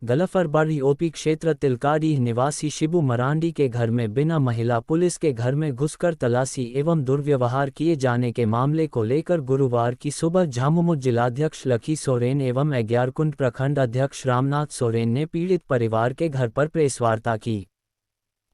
Galfarbari OP क्षेत्र तिलकाडीह निवासी शिबू मरांडी के घर में बिना महिला पुलिस के घर में घुसकर तलाशी एवं दुर्व्यवहार किए जाने के मामले को लेकर गुरुवार की सुबह झामुमो जिलाध्यक्ष लकी सोरेन एवं अग्यारकुंड प्रखंड अध्यक्ष रामनाथ सोरेन ने पीड़ित परिवार के घर पर प्रेस वार्ता की।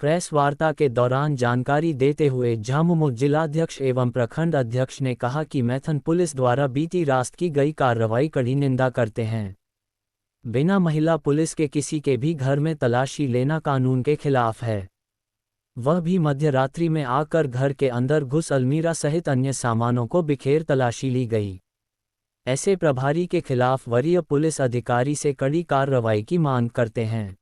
प्रेस वार्ता के दौरान जानकारी देते हुए झामुमो जिलाध्यक्ष एवं प्रखंड अध्यक्ष ने कहा कि मैथन पुलिस द्वारा बीती रात की गई कार्रवाई कड़ी निंदा करते हैं। बिना महिला पुलिस के किसी के भी घर में तलाशी लेना कानून के खिलाफ है, वह भी मध्य रात्रि में आकर घर के अंदर घुस अलमीरा सहित अन्य सामानों को बिखेर तलाशी ली गई। ऐसे प्रभारी के खिलाफ वरीय पुलिस अधिकारी से कड़ी कार्रवाई की मांग करते हैं।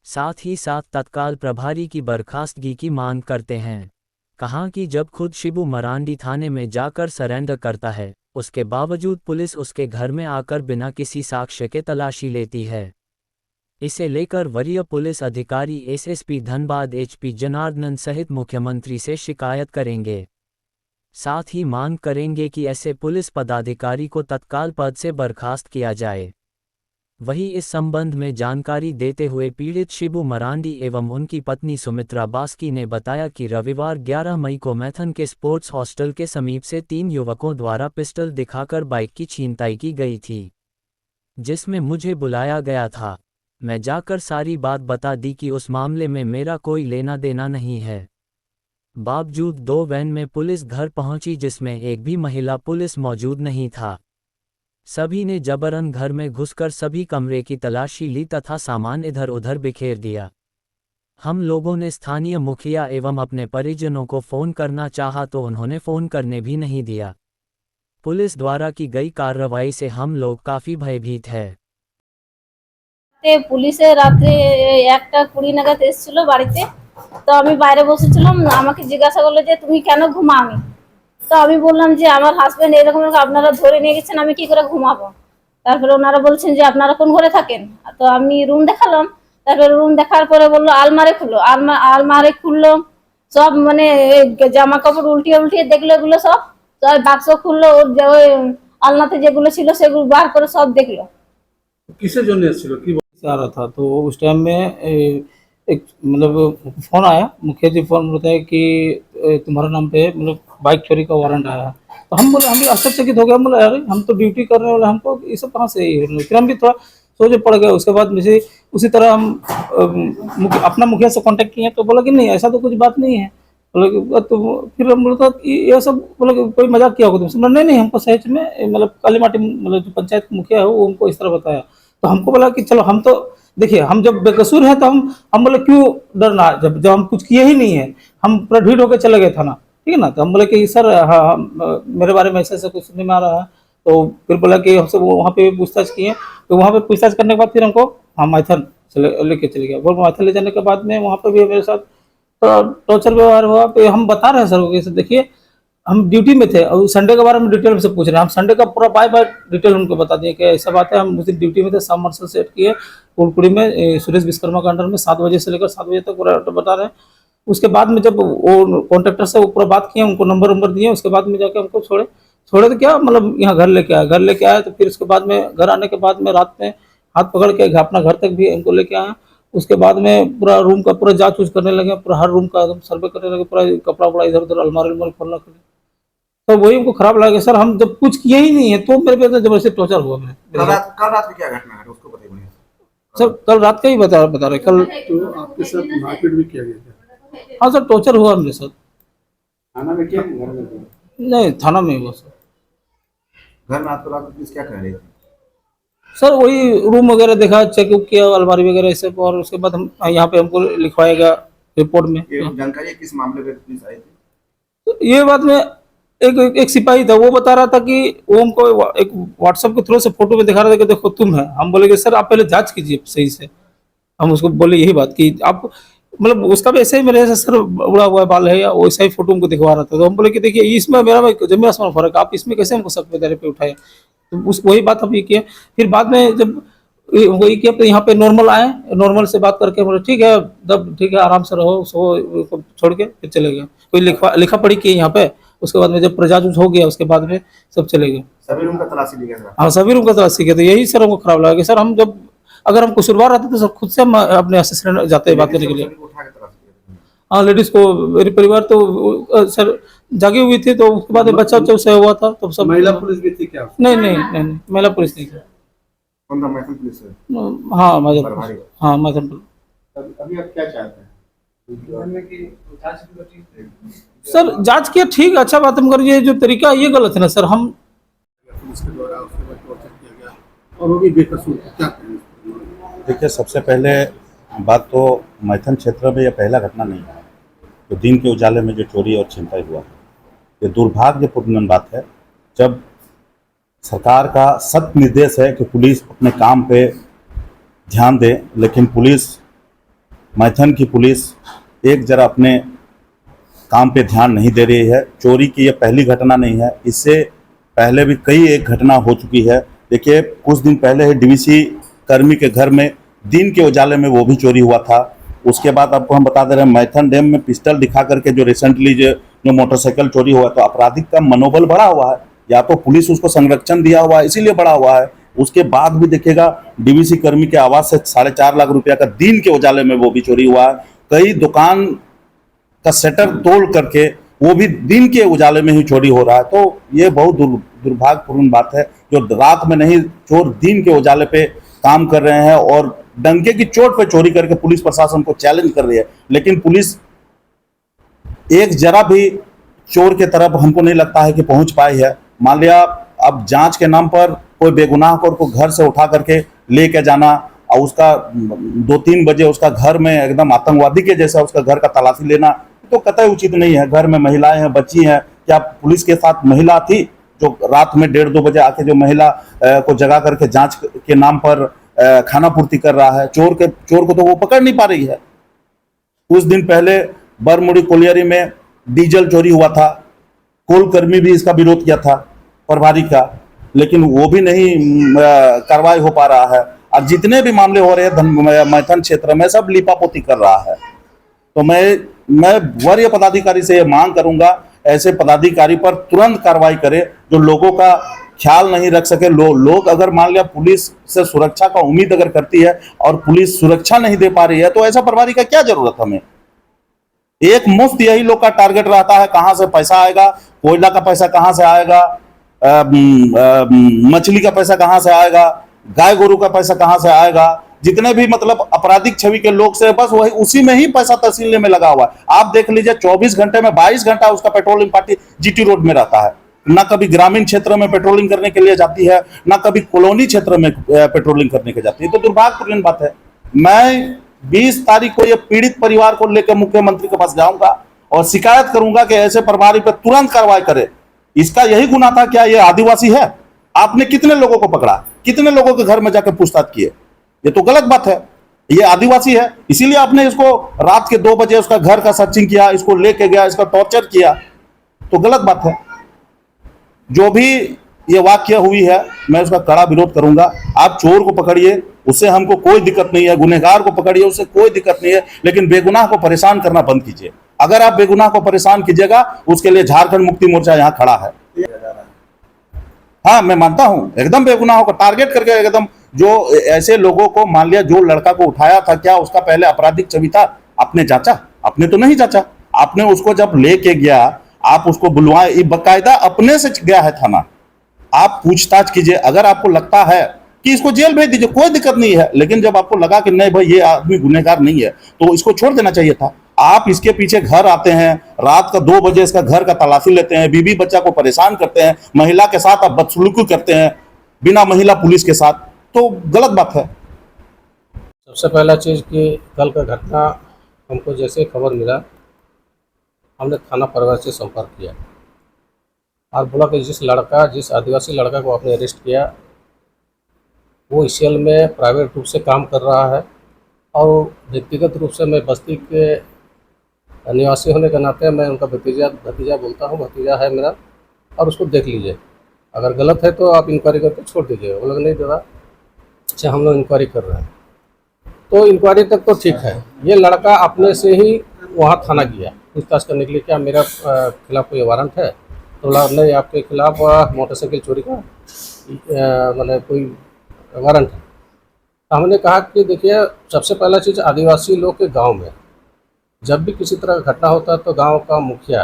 साथ ही साथ तत्काल प्रभारी की बर्खास्तगी की मांग करते हैं। कहा कि जब खुद शिबू मरांडी थाने में जाकर सरेंडर करता है, उसके बावजूद पुलिस उसके घर में आकर बिना किसी साक्ष्य के तलाशी लेती है। इसे लेकर वरीय पुलिस अधिकारी एसएसपी धनबाद एचपी जनार्दनन सहित मुख्यमंत्री से शिकायत करेंगे। साथ ही मांग करेंगे कि ऐसे पुलिस पदाधिकारी को तत्काल पद से बर्खास्त किया जाए। वहीं इस संबंध में जानकारी देते हुए पीड़ित शिबू मरांडी एवं उनकी पत्नी सुमित्रा बास्की ने बताया कि रविवार 11 मई को मैथन के स्पोर्ट्स हॉस्टल के समीप से 3 युवकों द्वारा पिस्टल दिखाकर बाइक की छीनताई की गई थी, जिसमें मुझे बुलाया गया था। मैं जाकर सारी बात बता दी कि उस मामले में मेरा कोई लेना देना नहीं है। बावजूद 2 वैन में पुलिस घर पहुंची जिसमें एक भी महिला पुलिस मौजूद नहीं था। सभी ने जबरन घर में घुसकर सभी कमरे की तलाशी ली तथा सामान इधर उधर बिखेर दिया। हम लोगों ने स्थानीय मुखिया एवं अपने परिजनों को फ़ोन करना चाहा तो उन्होंने फ़ोन करने भी नहीं दिया। पुलिस द्वारा की गई कार्रवाई से हम लोग काफ़ी भयभीत है। পুলিশে রাতে 1:20 নাগাদ এসেছিল বাড়িতে। তো আমি বাইরে বসেছিলাম, আমাকে জিজ্ঞাসা করলো যে তুমি কেন ঘুমাওনি। তো আমি বললাম যে আমার হাজবেন্ড এরকম আপনারা ধরে নিয়ে গেছেন, আমি কি করে ঘুমাবো। তারপরে ওনারা বলছেন যে আপনারা কোন ঘরে থাকেন। তো আমি রুম দেখালাম। তারপরে রুম দেখার পরে বললো আলমারি খুলো। আলমারি খুললো, সব মানে জামা কাপড় উল্টিয়ে উল্টিয়ে দেখলো, এগুলো সব বাক্স খুললো, ওই আলনাতে যেগুলো ছিল সেগুলো বার করে সব দেখলো। किससे जन्म एसेছিল কি आ रहा था तो उस टाइम में एक मतलब फ़ोन आया, मुखिया जी फ़ोन बताया कि तुम्हारे नाम पे मतलब बाइक चोरी का वारंट आया है। तो हम बोले, हम भी आश्चर्यचकित हो गए। हम बोले अरे हम तो ड्यूटी करने वाले, हमको ये सब कहाँ से। फिर हम भी थोड़ा सोचे पड़ गए। उसके बाद मुझे उसी तरह हम अपना मुखिया से कांटेक्ट किए तो बोला कि नहीं ऐसा तो कुछ बात नहीं है। बोला तो फिर हम बोला कि ये सब बोला कोई मजाक किया होगा तुमसे। नहीं नहीं, हमको सच में मतलब काली माटी मतलब जो पंचायत मुखिया है वो उनको इस तरह बताया। तो हमको बोला कि चलो हम तो देखिए हम जब बेकसूर हैं तो हम बोले क्यों डरना, जब हम कुछ किए ही नहीं है। हम पूरा ढीठ होकर चले गए थाना, ठीक है ना। तो हम बोले कि सर हाँ मेरे बारे में ऐसा कुछ सुनने में आ रहा है। तो फिर बोला कि हमसे वहाँ पे पूछताछ किए। तो वहाँ पे पूछताछ करने के बाद फिर हमको हम मैथन लेके चले गए। वो मैथन ले जाने के बाद में वहाँ पर भी मेरे साथ थोड़ा टॉर्चर व्यवहार हुआ। तो हम बता रहे हैं सर को देखिए हम ड्यूटी में थे और संडे के बारे में डिटेल में से पूछ रहे हैं। हम संडे का पूरा बाय बाय डिटेल उनको बता दिए कि ऐसा बात है। हम उस दिन ड्यूटी में थे, सब मार्शल सेट किए फुलपुरी में सुरेश विश्वकर्मा के अंडर में 7 बजे से लेकर 7 बजे तक पूरा बता रहे हैं। उसके बाद में जब वो कॉन्ट्रैक्टर से वो पूरा बात किए, उनको नंबर दिए, उसके बाद में जाके हमको छोड़े तो क्या मतलब यहाँ घर लेके आया। तो फिर उसके बाद में घर आने के बाद में रात में हाथ पकड़ के अपना घर तक भी हमको लेके आया। उसके बाद में पूरा रूम का पूरा जाँच करने लगे, पूरा हर रूम का एकदम सर्वे करने लगे, पूरा कपड़ा वपड़ा इधर उधर अलमारी खोलना लगे। तो वही हमको खराब लगा सर, हम जब कुछ किए ही नहीं है तो मेरे पे जबरदस्ती टॉर्चर हुआ। कल रात में क्या घटना है उसको बताइए सर। कल रात का ही बता रहे। कल तो आपके साथ मारपीट भी किया गया था? हाँ सर, टॉर्चर हुआ मेरे साथ। थाना में क्या, घर में? नहीं, थाना में हुआ सर। घर में आपको रात पुलिस क्या कह रही थी? सर वही रूम वगैरह देखा, चेक किया, अलमारी वगैरह ऐसे, और उसके बाद हम यहाँ पे हमको लिखवाएगा रिपोर्ट में। ये जानकारी किस मामले में पुलिस आई थी? तो ये बात में एक सिपाही था, वो बता रहा था कि वो हमको एक व्हाट्सएप के थ्रू से फोटो में दिखा रहा था कि देखो तुम है। हम बोले कि सर आप पहले जांच कीजिए सही से। हम उसको बोले यही बात कि आप मतलब उसका भी ऐसे ही मेरे सर उड़ा हुआ बाल है या वैसा ही फोटो हमको दिखवा रहा था। तो हम बोले कि देखिए इसमें मेरा जमीन आसमान फर्क, आप इसमें कैसे हमको शक पे उठाए। तो वही बात हम ये किए। फिर बाद में जब वही किया तो यहाँ पे नॉर्मल आए, नॉर्मल से बात करके बोले ठीक है तब ठीक है आराम से रहो, सो छोड़ के फिर चले गए। कोई लिखा पढ़ी किए यहाँ पे। उसके बाद में जब प्रजाज हो गया उसके बाद में सब चले गए। सभी रूम का तलाशी लिया था? हाँ सभी रूम का तलाशी किया। तो यही सर हमको खराब लगा कि सर हम जब अगर हम कसूरवार रहते तो सब खुद से हम अपने असिस्टेंट जाते बात करने के लिए। उठा के तलाश किया। हाँ, लेडीज को, मेरे परिवार तो सर जागी हुई थी, तो उसके बाद बच्चा उच्चा उससे हुआ था, तो सब महिला पुलिस भी थी क्या? नहीं, महिला पुलिस नहीं थी। कौन था? मैथन पुलिस है? हाँ, मैथन बरवारी। पुलिस। हाँ, मैथन पुलिस। अभी आप क्या चाहते हैं? सर जांच किया, ठीक, अच्छा बात, मगर ये जो तरीका ये गलत है ना सर। हम पुलिस के द्वारा उसके बाद टॉर्चर किया गया और वो भी बेकसूर थे। क्या कहेंगे? देखिए, सबसे पहले बात तो मैथन क्षेत्र में यह पहला घटना नहीं है। तो दिन के उजाले में जो चोरी और छिनताई हुआ, ये दुर्भाग्यपूर्ण बात है। जब सरकार का सख्त निर्देश है कि पुलिस अपने काम पे ध्यान दे, लेकिन पुलिस, मैथन की पुलिस एक जरा अपने काम पे ध्यान नहीं दे रही है। चोरी की ये पहली घटना नहीं है, इससे पहले भी कई एक घटना हो चुकी है। देखिए, कुछ दिन पहले ही डीवीसी कर्मी के घर में दिन के उजाले में वो भी चोरी हुआ था। उसके बाद आपको हम बता दे रहे हैं, मैथन डैम में पिस्टल दिखा करके जो रिसेंटली जो मोटरसाइकिल चोरी हुआ, तो आपराधिक का मनोबल बढ़ा हुआ है, या तो पुलिस उसको संरक्षण दिया हुआ है इसीलिए बढ़ा हुआ है। उसके बाद भी देखिएगा, डीवीसी कर्मी के आवास से 4.5 लाख रुपया का दिन के उजाले में वो भी चोरी हुआ है। कई दुकान का शटर तोड़ करके वो भी दिन के उजाले में ही चोरी हो रहा है। तो ये बहुत दुर्भाग्यपूर्ण बात है, जो रात में नहीं, चोर दिन के उजाले पे काम कर रहे हैं और डंके की चोट पे चोरी करके पुलिस प्रशासन को चैलेंज कर रही है। लेकिन पुलिस एक जरा भी चोर के तरफ हमको नहीं लगता है कि पहुंच पाई है। मान लिया अब जांच के नाम पर कोई बेगुनाह को घर से उठा करके लेके जाना और उसका 2-3 बजे उसका घर में एकदम आतंकवादी के जैसा उसका घर का तलाशी लेना, तो कतई उचित नहीं है। घर में महिलाएं हैं, बच्ची हैं। क्या पुलिस के साथ महिला थी जो रात में 1:30-2 बजे आके जो महिला को जगा करके जांच के नाम पर खाना पूर्ति कर रहा है? चोर को तो वो पकड़ नहीं पा रही है। कुछ दिन पहले बरमुड़ी कोलियरी में डीजल चोरी हुआ था, कोल कर्मी भी इसका विरोध किया था, प्रभारी का, लेकिन वो भी नहीं कार्रवाई हो पा रहा है। और जितने भी मामले हो रहे हैं मैथन क्षेत्र में, सब लिपापोती कर रहा है। तो मैं वरीय पदाधिकारी से ये मांग करूंगा, ऐसे पदाधिकारी पर तुरंत कार्रवाई करे जो लोगों का ख्याल नहीं रख सके। लोग अगर मान लिया पुलिस से सुरक्षा का उम्मीद अगर करती है और पुलिस सुरक्षा नहीं दे पा रही है, तो ऐसा प्रभारी का क्या जरूरत हमें? एक मुफ्त यही लोग का टारगेट रहता है, कहां से पैसा आएगा, कोयला का पैसा कहां से आएगा, मछली का पैसा कहां से आएगा, गाय गोरू का पैसा कहां से आएगा। जितने भी मतलब आपराधिक छवि के लोग से बस वही उसी में ही पैसा तहसीलने में लगा हुआ है। आप देख लीजिए, 24 घंटे में 22 घंटा उसका पेट्रोलिंग पार्टी जीटी रोड में रहता है। ना कभी ग्रामीण क्षेत्र में पेट्रोलिंग करने के लिए जाती है, ना कभी कॉलोनी क्षेत्र में पेट्रोलिंग करने के जाती है। तो दुर्भाग्यपूर्ण बात है। मैं 20 तारीख को ये पीड़ित परिवार को लेकर मुख्यमंत्री के पास जाऊंगा और शिकायत करूंगा कि ऐसे प्रभारी पर तुरंत कार्रवाई करे। इसका यही गुना था क्या? ये आदिवासी है? आपने कितने लोगों को पकड़ा, कितने लोगों के घर में जाकर पूछताछ किए? ये तो गलत बात है। ये आदिवासी है, इसीलिए आपने इसको रात के 2 बजे उसका घर का सर्चिंग किया, इसको लेके गया, इसका टॉर्चर किया, तो गलत बात है। जो भी ये वाक्य हुई है, मैं उसका कड़ा विरोध करूंगा। आप चोर को पकड़िए, उससे हमको कोई दिक्कत नहीं है, गुनहगार को पकड़िए, उससे कोई दिक्कत नहीं है, लेकिन बेगुनाह को परेशान करना बंद कीजिए। अगर आप बेगुनाह को परेशान कीजिएगा, उसके लिए झारखंड मुक्ति मोर्चा यहाँ खड़ा है। हाँ, मैं मानता हूं, एकदम बेगुनाहों को टारगेट करके, एकदम जो ऐसे लोगों को, मान लिया जो लड़का को उठाया था, क्या उसका पहले आपराधिक छवि था? आपने जांचा? आपने तो नहीं जांचा। आपने उसको जब लेके गया, आप उसको बुलवाए, बकायदा अपने से गया है थाना। आप पूछताछ कीजिए, अगर आपको लगता है कि इसको जेल भेज दीजिए, कोई दिक्कत नहीं है। लेकिन जब आपको लगा कि नहीं भाई ये आदमी गुनहगार नहीं है, तो इसको छोड़ देना चाहिए था। आप इसके पीछे घर आते हैं, रात का 2 बजे इसका घर का तलाशी लेते हैं, बीवी बच्चा को परेशान करते हैं, महिला के साथ आप बदसलूकी करते हैं, बिना महिला पुलिस के साथ, तो गलत बात है। सबसे पहला चीज़ कि कल का घटना हमको जैसे खबर मिला, हमने थाना परिवार से संपर्क किया और बोला कि जिस आदिवासी लड़का को आपने अरेस्ट किया, वो ICL में प्राइवेट रूप से काम कर रहा है और व्यक्तिगत रूप से मैं बस्ती के निवासी होने के नाते मैं उनका भतीजा बोलता हूँ, भतीजा है मेरा, और उसको देख लीजिए। अगर गलत है तो आप इंक्वायरी करके छोड़ दीजिए। वो लोग नहीं दे रहा, अच्छा हम लोग इंक्वायरी कर रहे हैं, तो इंक्वायरी तक तो ठीक है। ये लड़का अपने से ही वहाँ थाना गया पूछताछ करने के लिए, क्या मेरा खिलाफ कोई वारंट है? तो बोला नहीं, आपके खिलाफ मोटरसाइकिल चोरी का मतलब कोई वारंट है। तो हमने कहा कि देखिए, सबसे पहला चीज़, आदिवासी लोग के गांव में जब भी किसी तरह का घटना होता है तो गांव का मुखिया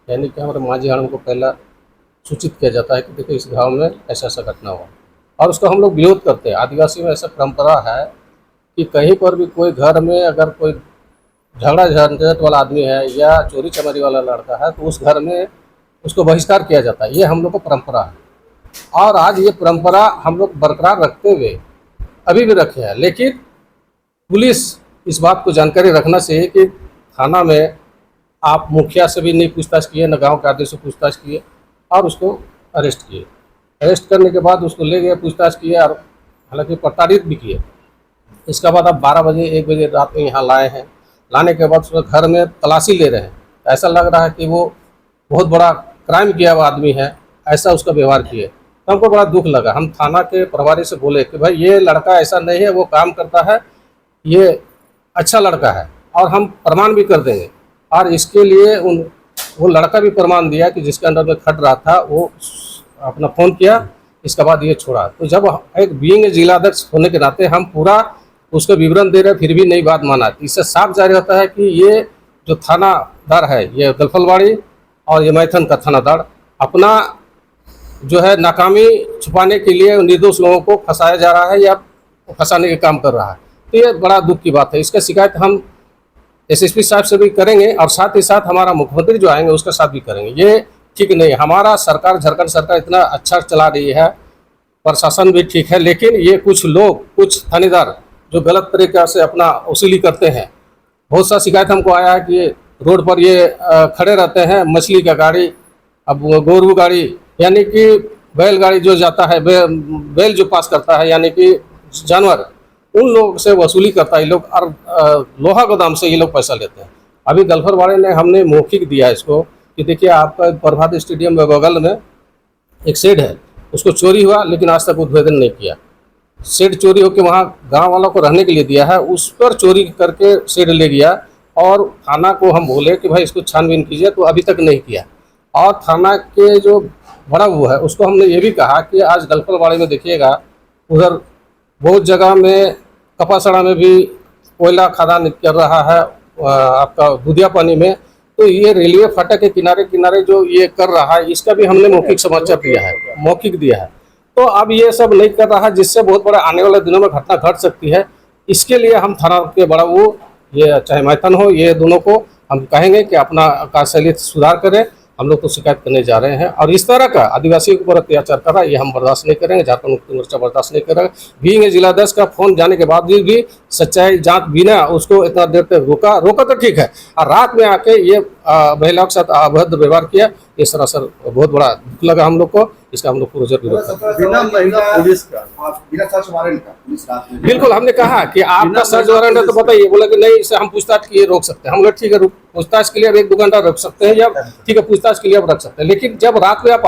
यानी कि हमारे माझी हड़म को पहला सूचित किया जाता है कि देखिए इस गांव में ऐसा ऐसा घटना हुआ, और उसको हम लोग विरोध करते हैं। आदिवासी में ऐसा परंपरा है कि कहीं पर भी कोई घर में अगर कोई झगड़ा झंझट वाला आदमी है या चोरी चमारी वाला लड़का है तो उस घर में उसको बहिष्कार किया जाता है। ये हम लोग का परंपरा है, और आज ये परंपरा हम लोग बरकरार रखते हुए अभी भी रखे हैं। लेकिन पुलिस इस बात को जानकारी रखना चाहिए कि थाना में आप मुखिया से भी नहीं पूछताछ किए, न गांव के आदमी से पूछताछ किए, और उसको अरेस्ट किए। अरेस्ट करने के बाद उसको ले गए, पूछताछ किए, और हालांकि प्रताड़ित भी किए। इसके बाद आप 12 बजे 1 बजे रात में यहाँ लाए हैं। लाने के बाद उसको घर में तलाशी ले रहे हैं। ऐसा लग रहा है कि वो बहुत बड़ा क्राइम किया हुआ आदमी है, ऐसा उसका व्यवहार किए। तो हमको बड़ा दुख लगा। हम थाना के प्रभारी से बोले कि भाई ये लड़का ऐसा नहीं है, वो काम करता है, ये अच्छा लड़का है, और हम प्रमाण भी कर देंगे। और इसके लिए वो लड़का भी प्रमाण दिया कि जिसके अंदर में खट रहा था वो अपना फ़ोन किया, इसके बाद ये छोड़ा। तो जब एक बीइंग जिलाध्यक्ष होने के नाते हम पूरा उसको विवरण दे रहे, फिर भी नहीं बात माना। इससे साफ जारी होता है कि ये जो थानादार है, ये गलफलवाड़ी और ये मैथन का थानादार अपना जो है नाकामी छुपाने के लिए निर्दोष लोगों को फंसाया जा रहा है या फंसाने के काम कर रहा है। तो ये बड़ा दुख की बात है। इसका शिकायत हम एसएसपी साहब से भी करेंगे, और साथ ही साथ हमारा मुख्यमंत्री जो आएंगे उसके साथ भी करेंगे। ये ठीक नहीं। हमारा सरकार, झारखंड सरकार इतना अच्छा चला रही है, प्रशासन भी ठीक है, लेकिन ये कुछ लोग, कुछ थानेदार जो गलत तरीक़े से अपना वसूली करते हैं। बहुत सा शिकायत हमको आया है कि रोड पर ये खड़े रहते हैं, मछली का गाड़ी, अब गोरू गाड़ी यानी कि बैलगाड़ी जो जाता है, बैल जो पास करता है यानी कि जानवर, उन लोग से वसूली करता है ये लोग, और लोहा गोदाम से ये लोग पैसा लेते हैं। अभी गलफरवाड़े ने हमने मौखिक दिया इसको कि देखिए आपका प्रभात स्टेडियम में बगल में एक शेड है, उसको चोरी हुआ, लेकिन आज तक उद्भेदन नहीं किया। शेड चोरी होकर वहाँ गांव वालों को रहने के लिए दिया है, उस पर चोरी करके शेड ले गया, और थाना को हम बोले कि भाई इसको छानबीन कीजिए, तो अभी तक नहीं किया। और थाना के जो बड़ा वो है उसको हमने ये भी कहा कि आज गलफलवाड़ी में देखिएगा, उधर बहुत जगह में कपासड़ा में भी कोयला खदान कर रहा है, आपका दूधिया पानी में। तो ये रेलवे फाटक के किनारे किनारे जो ये कर रहा है, इसका भी हमने मौखिक समाचार दिया है, मौखिक दिया है। तो अब ये सब नहीं कर रहा, जिससे बहुत बड़ा आने वाले दिनों में घटना घट सकती है। इसके लिए हम थाना के बड़ा वो, ये चाहे मैथन हो, ये दोनों को हम कहेंगे कि अपना कार्यशैली सुधार करें। हम लोग तो शिकायत करने जा रहे हैं, और इस तरह का आदिवासियों के ऊपर अत्याचार कर रहा है, ये हम बर्दाश्त नहीं करेंगे। झारखंड मुक्ति मोर्चा बर्दाश्त नहीं करेगा। बीइंग जिलाध्यक्ष का फोन जाने के बाद भी सच्चाई जांच बिना उसको इतना देर तक रोका तो ठीक है, और रात में आके ये महिलाओं के साथ अभद्र व्यवहार किया, ये सरासर बहुत बड़ा दुख लगा हम लोग को। इसका हम लोग पूरा विरोध करते हैं। बिना महिला पुलिस का, बिना सर्च वारंट का पुलिस रात में, बिल्कुल हमने कहा कि आपका सर्च वारंट है तो बताइए। बोला कि नहीं, इसे हम पूछताछ के लिए रोक सकते हैं। हम लोग ठीक है, पूछताछ के लिए अब 1-2 घंटा रख सकते हैं, या ठीक है पूछताछ के लिए अब रख सकते हैं। लेकिन जब रात में आप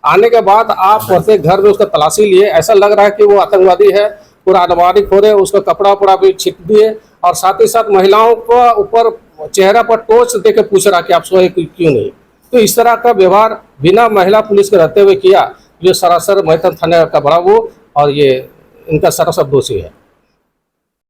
आने के बाद आप प्रत्येक घर में उसका तलाशी लिए, ऐसा लग रहा है कि वो आतंकवादी है, पूरा आतंकवादी खोरे, उसका कपड़ा उपड़ा भी छिप दिए, और साथ ही साथ महिलाओं को ऊपर चेहरा पर टॉर्च दे के पूछ रहा कि आप सोए क्यों नहीं। तो इस तरह का व्यवहार बिना महिला पुलिस के रहते हुए किया, जो सरासर मैथन थाने का बड़ा वो, और ये इनका सरासर दोषी है।